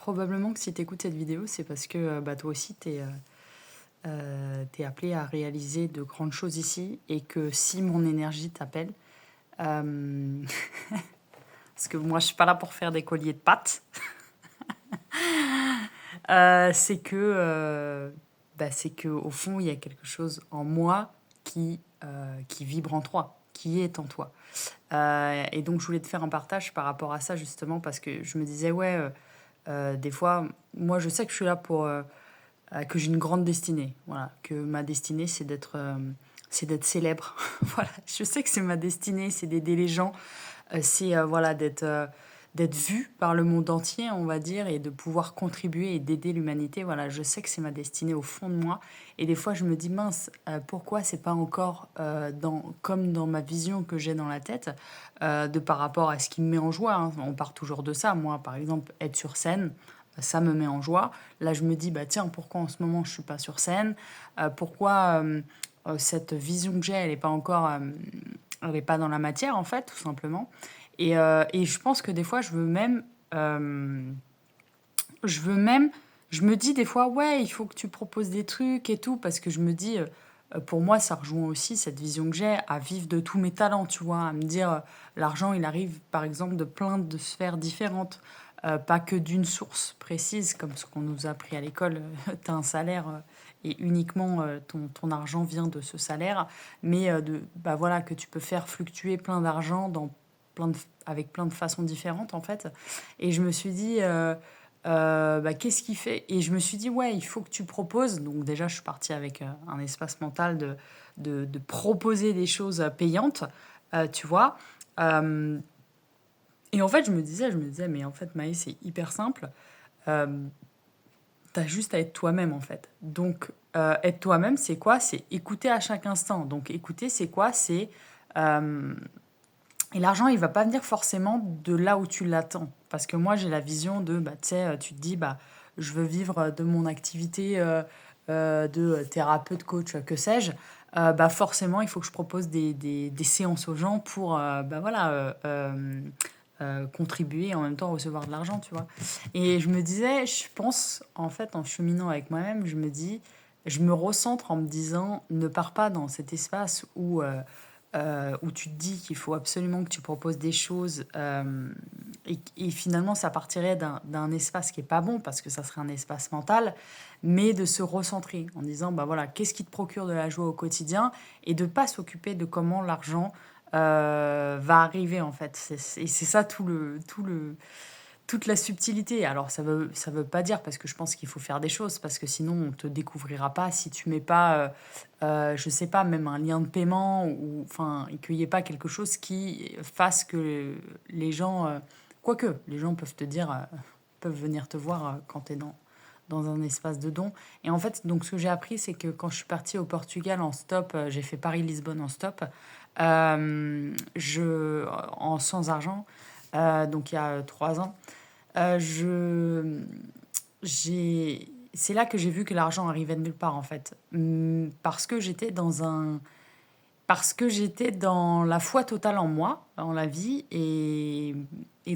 probablement que si tu écoutes cette vidéo, c'est parce que bah, toi aussi, t'es appelé à réaliser de grandes choses ici et que si mon énergie t'appelle, euh, parce que moi, je suis pas là pour faire des colliers de pâtes, c'est que au fond, il y a quelque chose en moi qui vibre en toi, qui est en toi. Et donc, je voulais te faire un partage par rapport à ça, justement, parce que je me disais, ouais, des fois, moi, je sais que je suis là que j'ai une grande destinée. Voilà, que ma destinée, c'est d'être célèbre. Voilà, je sais que c'est ma destinée, c'est d'aider les gens, voilà, d'être vu par le monde entier, on va dire, et de pouvoir contribuer et d'aider l'humanité. Voilà, je sais que c'est ma destinée au fond de moi. Et des fois, je me dis, mince, pourquoi c'est pas encore comme dans ma vision que j'ai dans la tête, de par rapport à ce qui me met en joie, hein. On part toujours de ça. Moi, par exemple, être sur scène, ça me met en joie. Là, je me dis, bah tiens, pourquoi en ce moment je suis pas sur scène? Pourquoi cette vision que j'ai, elle n'est pas encore, elle est pas dans la matière en fait, tout simplement. Et je pense que des fois, euh, je veux même, je me dis des fois, ouais, il faut que tu proposes des trucs et tout, parce que je me dis, pour moi, ça rejoint aussi cette vision que j'ai à vivre de tous mes talents, tu vois, à me dire, l'argent, il arrive par exemple de plein de sphères différentes, pas que d'une source précise, comme ce qu'on nous a appris à l'école, tu as un salaire et uniquement ton argent vient de ce salaire, mais bah voilà, que tu peux faire fluctuer plein d'argent avec plein de façons différentes en fait. Et je me suis dit, bah, qu'est-ce qui fait? Et je me suis dit, ouais, il faut que tu proposes. Donc déjà, je suis partie avec un espace mental de proposer des choses payantes, tu vois. Euh, et en fait, je me disais, mais en fait, Maë, c'est hyper simple. Euh, T'as juste à être toi-même, en fait. Donc, être toi-même, c'est quoi? C'est écouter à chaque instant. Donc, écouter, c'est quoi? Euh, Et l'argent, il va pas venir forcément de là où tu l'attends. Parce que moi, j'ai la vision de, bah, tu sais, tu te dis, bah, je veux vivre de mon activité de thérapeute, coach, que sais-je. Bah, forcément, il faut que je propose des séances aux gens pour bah, voilà, contribuer et en même temps recevoir de l'argent, tu vois. Et je me disais, je pense, en fait, en cheminant avec moi-même, je me dis, je me recentre en me disant, ne pars pas dans cet espace où tu te dis qu'il faut absolument que tu proposes des choses et finalement ça partirait d'un espace qui est pas bon parce que ça serait un espace mental, mais de se recentrer en disant bah voilà qu'est-ce qui te procure de la joie au quotidien et de pas s'occuper de comment l'argent va arriver en fait. Et c'est ça toute la subtilité. Alors, ça veut pas dire, parce que je pense qu'il faut faire des choses, parce que sinon, on te découvrira pas si tu mets pas, je sais pas, même un lien de paiement, ou enfin, et qu'il n'y ait pas quelque chose qui fasse que les gens, quoique, les gens peuvent te dire, peuvent venir te voir quand tu es dans un espace de don. Et en fait, donc, ce que j'ai appris, c'est que quand je suis partie au Portugal en stop, j'ai fait Paris-Lisbonne en stop, sans argent, donc il y a 3 ans. Euh, je, c'est là que j'ai vu que l'argent arrivait de nulle part en fait. Parce que j'étais dans la foi totale en moi, en la vie, et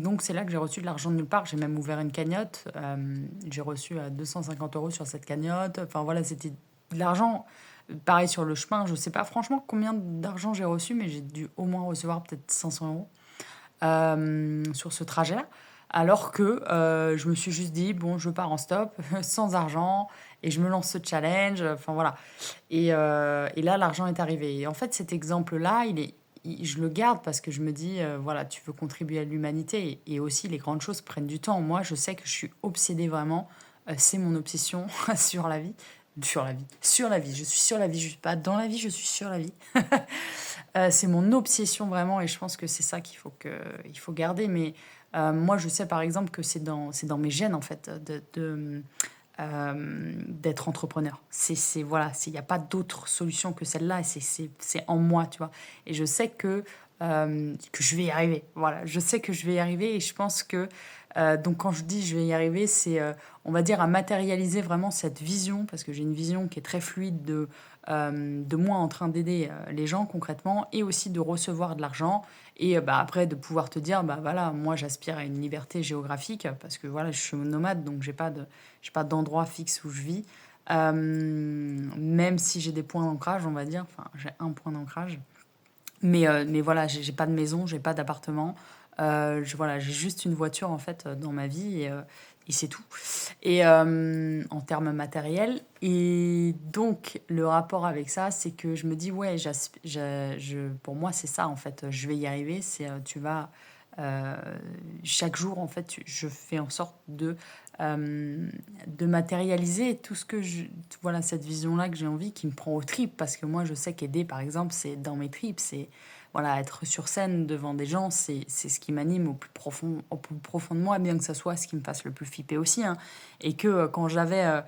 donc c'est là que j'ai reçu de l'argent de nulle part. J'ai même ouvert une cagnotte, j'ai reçu 250 euros sur cette cagnotte. Enfin voilà, c'était de l'argent. Pareil sur le chemin, je sais pas franchement combien d'argent j'ai reçu, mais j'ai dû au moins recevoir peut-être 500 euros sur ce trajet-là. Alors que je me suis juste dit, bon, je pars en stop, sans argent, et je me lance ce challenge. Enfin voilà. Et là, l'argent est arrivé. Et en fait, cet exemple-là, je le garde parce que je me dis, voilà, tu veux contribuer à l'humanité. Et aussi, les grandes choses prennent du temps. Moi, je sais que je suis obsédée vraiment. C'est mon obsession sur la vie. Sur la vie. Sur la vie. Je suis sur la vie. Je suis pas dans la vie, je suis sur la vie. C'est mon obsession vraiment et je pense que c'est ça il faut garder. Mais moi, je sais par exemple que c'est dans mes gènes en fait d'être entrepreneur. Voilà, il n'y a pas d'autre solution que celle-là. C'est en moi, tu vois. Et je sais que je vais y arriver. Voilà, je sais que je vais y arriver et je pense que Donc quand je dis je vais y arriver, c'est, on va dire, à matérialiser vraiment cette vision, parce que j'ai une vision qui est très fluide de moi en train d'aider les gens concrètement, et aussi de recevoir de l'argent, et bah, après de pouvoir te dire, bah voilà, moi j'aspire à une liberté géographique, parce que voilà, je suis nomade, donc j'ai pas d'endroit fixe où je vis. Même si j'ai des points d'ancrage, on va dire, enfin j'ai un point d'ancrage. Mais voilà, j'ai pas de maison, j'ai pas d'appartement. Voilà, j'ai juste une voiture en fait dans ma vie et c'est tout. Et en termes matériels. Et donc, le rapport avec ça, c'est que je me dis, ouais, pour moi, c'est ça en fait. Je vais y arriver. C'est tu vas. euh, Chaque jour, en fait, je fais en sorte de matérialiser tout ce que voilà, cette vision-là que j'ai envie, qui me prend aux tripes. Parce que moi, je sais qu'aider, par exemple, c'est dans mes tripes. C'est voilà, être sur scène devant des gens, c'est ce qui m'anime au plus profond de moi, bien que ça soit ce qui me fasse le plus flipper aussi, hein. Et que quand allez,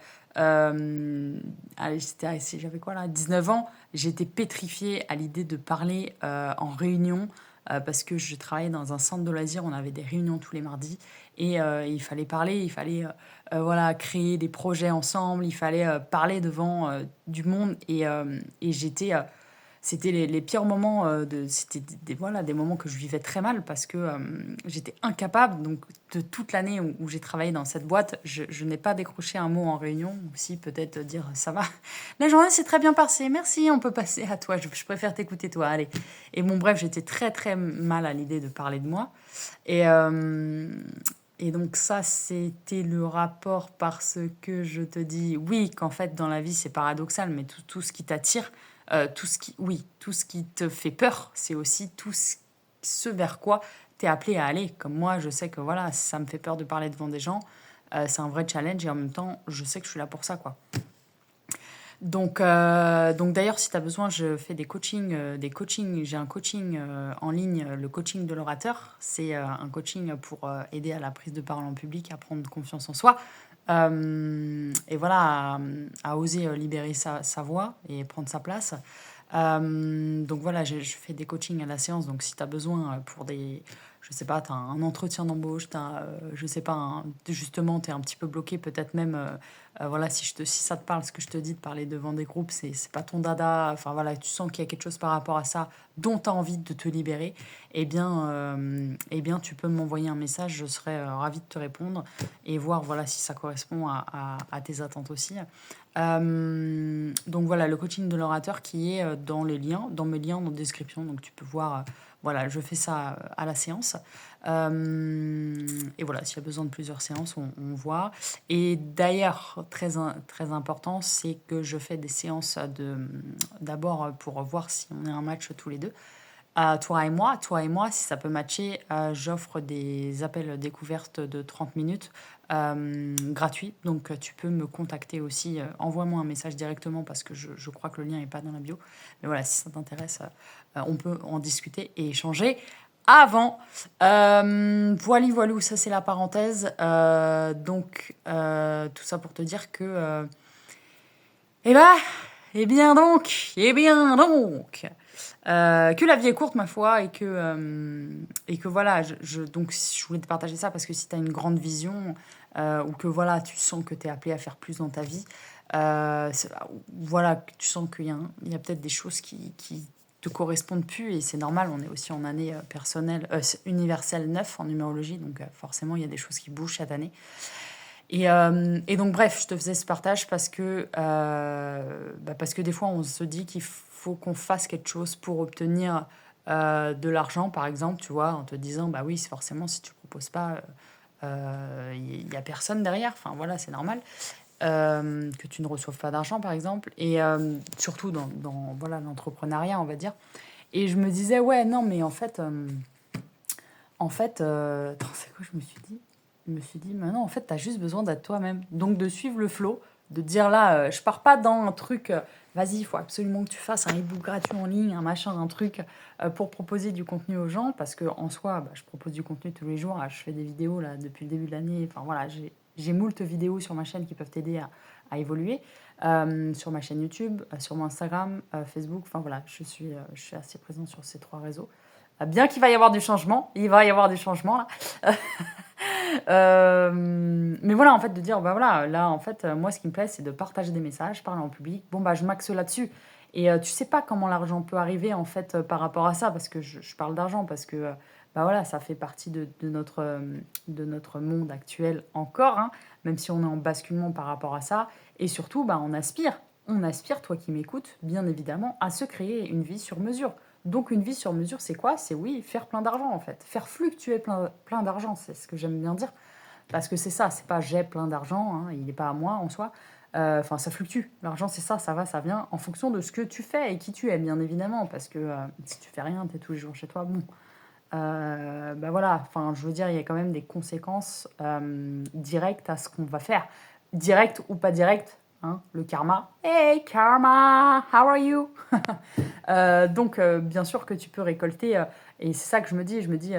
j'avais quoi là, 19 ans, j'étais pétrifiée à l'idée de parler en réunion, parce que je travaillais dans un centre de loisirs, on avait des réunions tous les mardis, et il fallait parler, il fallait voilà, créer des projets ensemble, il fallait parler devant du monde, et c'était les pires moments c'était voilà, des moments que je vivais très mal, parce que j'étais incapable. Donc de toute l'année où j'ai travaillé dans cette boîte, je n'ai pas décroché un mot en réunion, ou si peut-être dire ça va, la journée s'est très bien passée, merci, on peut passer à toi, je préfère t'écouter toi, allez. Et bon, bref, j'étais très très mal à l'idée de parler de moi. Et, euh, et donc ça, c'était le rapport, parce que je te dis, oui, qu'en fait, dans la vie, c'est paradoxal, mais tout ce qui t'attire, oui, tout ce qui te fait peur, c'est aussi ce vers quoi tu es appelé à aller. Comme moi, je sais que voilà, ça me fait peur de parler devant des gens, c'est un vrai challenge, et en même temps, je sais que je suis là pour ça, quoi. Donc d'ailleurs, si tu as besoin, je fais des coachings. J'ai un coaching en ligne, le coaching de l'orateur. C'est un coaching pour aider à la prise de parole en public, à prendre confiance en soi. Et voilà, à oser libérer sa voix et prendre sa place. Donc voilà, je fais des coachings à la séance. Donc si tu as besoin pour je sais pas, tu as un entretien d'embauche, je sais pas, justement, tu es un petit peu bloqué, peut-être même, voilà, si ça te parle, ce que je te dis, de parler devant des groupes, c'est pas ton dada, enfin voilà, tu sens qu'il y a quelque chose par rapport à ça dont tu as envie de te libérer, eh bien, tu peux m'envoyer un message, je serais ravie de te répondre et voir voilà, si ça correspond à tes attentes aussi. Donc voilà, le coaching de l'orateur qui est dans mes liens, dans la description. Donc tu peux voir, voilà, je fais ça à la séance. Et voilà, s'il y a besoin de plusieurs séances, on voit. Et d'ailleurs, très important, c'est que je fais des séances d'abord pour voir si on est un match tous les deux. Toi et moi, si ça peut matcher, j'offre des appels découvertes de 30 minutes gratuits. Donc, tu peux me contacter aussi. Envoie-moi un message directement, parce que je crois que le lien n'est pas dans la bio. Mais voilà, si ça t'intéresse, on peut en discuter et échanger avant. Voilou, ça c'est la parenthèse. Donc, tout ça pour te dire que eh ben, que la vie est courte, ma foi, et que voilà, donc je voulais te partager ça, parce que si tu as une grande vision, ou que voilà, tu sens que tu es appelé à faire plus dans ta vie, voilà, tu sens qu'il y a peut-être des choses qui te correspondent plus, et c'est normal, on est aussi en année personnelle, universelle 9 en numérologie, donc forcément, il y a des choses qui bougent cette année. Et donc, bref, je te faisais ce partage parce que des fois, on se dit qu'il faut qu'on fasse quelque chose pour obtenir de l'argent, par exemple, tu vois, en te disant, bah oui, c'est forcément, si tu proposes pas, il n'y a personne derrière. Enfin, voilà, c'est normal. Que tu ne reçoives pas d'argent, par exemple. Et surtout voilà, l'entrepreneuriat, on va dire. Et je me disais, ouais, non, mais attends, c'est quoi, je me suis dit? Je me suis dit, mais non, en fait, tu as juste besoin d'être toi-même. Donc, de suivre le flow, de dire là, je pars pas dans un truc, vas-y, il faut absolument que tu fasses un e-book gratuit en ligne, un machin, un truc, pour proposer du contenu aux gens, parce que en soi, bah, je propose du contenu tous les jours. Je fais des vidéos là depuis le début de l'année. Enfin, voilà, j'ai moult vidéos sur ma chaîne qui peuvent t'aider à évoluer. Sur ma chaîne YouTube, sur mon Instagram, Facebook. Enfin, voilà, je suis assez présente sur ces 3 réseaux. Bien qu'il va y avoir du changement, il va y avoir du changement là. Mais voilà, en fait, de dire, bah voilà, là, en fait, moi, ce qui me plaît, c'est de partager des messages, parler en public. Bon, bah, je m'axe là-dessus. Et tu sais pas comment l'argent peut arriver, en fait, par rapport à ça, parce que je parle d'argent, parce que, bah voilà, ça fait partie de notre monde actuel encore, hein, même si on est en basculement par rapport à ça. Et surtout, bah, on aspire, toi qui m'écoutes, bien évidemment, à se créer une vie sur mesure. Donc une vie sur mesure, c'est quoi? C'est oui, faire plein d'argent en fait. Faire fluctuer plein d'argent, c'est ce que j'aime bien dire. Parce que c'est ça, c'est pas j'ai plein d'argent, hein, il n'est pas à moi en soi. Enfin, ça fluctue. L'argent, c'est ça va, ça vient en fonction de ce que tu fais et qui tu es, bien évidemment. Parce que si tu fais rien, tu es tous les jours chez toi, bon. Bah voilà, enfin, je veux dire, il y a quand même des conséquences directes à ce qu'on va faire. Direct ou pas direct, hein, le karma. Hey karma, how are you? Donc, bien sûr que tu peux récolter, et c'est ça que je me dis,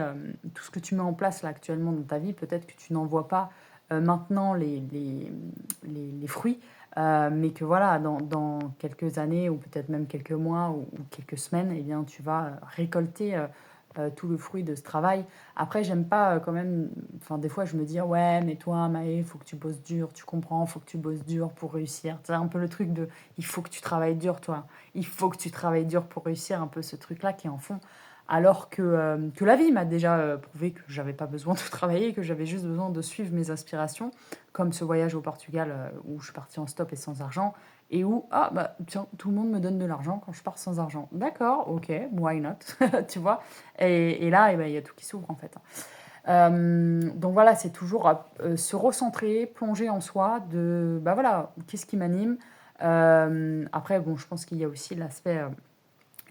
tout ce que tu mets en place là actuellement dans ta vie, peut-être que tu n'en vois pas maintenant les fruits, mais que voilà, dans quelques années ou peut-être même quelques mois ou quelques semaines, eh bien, tu vas récolter tout le fruit de ce travail. Après, j'aime pas quand même, enfin, des fois, je me dis, ouais, mais toi, Maë, il faut que tu bosses dur, tu comprends, il faut que tu bosses dur pour réussir. C'est un peu le truc de, il faut que tu travailles dur, toi. Il faut que tu travailles dur pour réussir, un peu ce truc-là qui est en fond. Alors que la vie m'a déjà prouvé que j'avais pas besoin de travailler, que j'avais juste besoin de suivre mes aspirations, comme ce voyage au Portugal où je suis partie en stop et sans argent, et où, ah bah tiens, tout le monde me donne de l'argent quand je pars sans argent. D'accord, ok, why not, tu vois. Et là, eh ben, il y a tout qui s'ouvre en fait. Donc voilà, c'est toujours se recentrer, plonger en soi, de bah voilà, qu'est-ce qui m'anime. Après, bon, je pense qu'il y a aussi l'aspect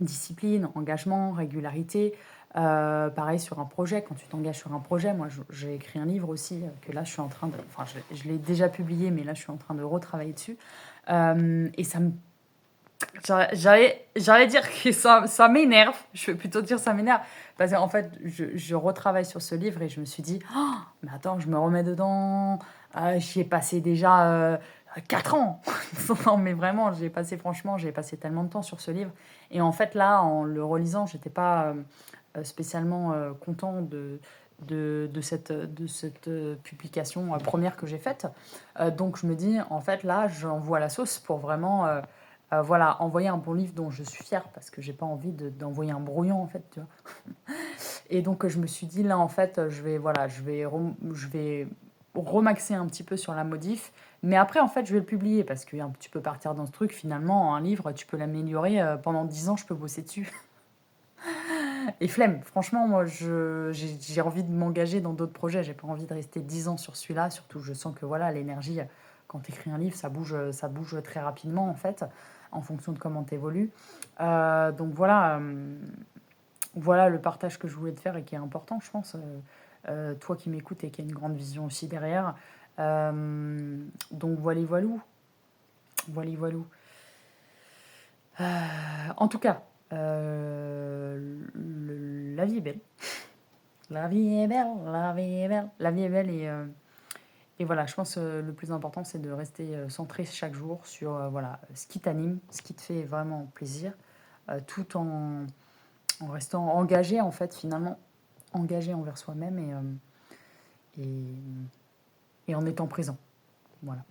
discipline, engagement, régularité. Pareil sur un projet, quand tu t'engages sur un projet, moi j'ai écrit un livre aussi que là je suis en train de, enfin je l'ai déjà publié, mais là je suis en train de retravailler dessus. Et ça me j'allais dire que ça m'énerve. Je vais plutôt dire ça m'énerve. Parce qu'en fait, je retravaille sur ce livre et je me suis dit, oh, mais attends, je me remets dedans. J'y ai passé déjà 4 ans. Non, mais vraiment, j'ai passé tellement de temps sur ce livre. Et en fait, là, en le relisant, j'étais pas spécialement content de cette publication première que j'ai faite. Donc je me dis, en fait, là, j'envoie la sauce pour vraiment voilà, envoyer un bon livre dont je suis fière parce que j'ai pas envie d'envoyer un brouillon en fait, tu vois. Et donc je me suis dit là en fait, je vais remaxer un petit peu sur la modif, mais après en fait je vais le publier parce que tu peux partir dans ce truc finalement un livre, tu peux l'améliorer pendant 10 ans, je peux bosser dessus. Et flemme, franchement moi j'ai envie de m'engager dans d'autres projets, j'ai pas envie de rester 10 ans sur celui-là, surtout je sens que voilà, l'énergie quand tu écris un livre, ça bouge très rapidement en fait en fonction de comment tu évolues. Donc voilà, voilà le partage que je voulais te faire et qui est important, je pense. Toi qui m'écoutes et qui a une grande vision aussi derrière. Donc voilà, voilou. Voilà, voilou. En tout cas, la vie est belle. La vie est belle, la vie est belle. La vie est belle et voilà, je pense que le plus important, c'est de rester centré chaque jour sur voilà, ce qui t'anime, ce qui te fait vraiment plaisir, tout en restant engagé, en fait, finalement, engagé envers soi-même et en étant présent. Voilà.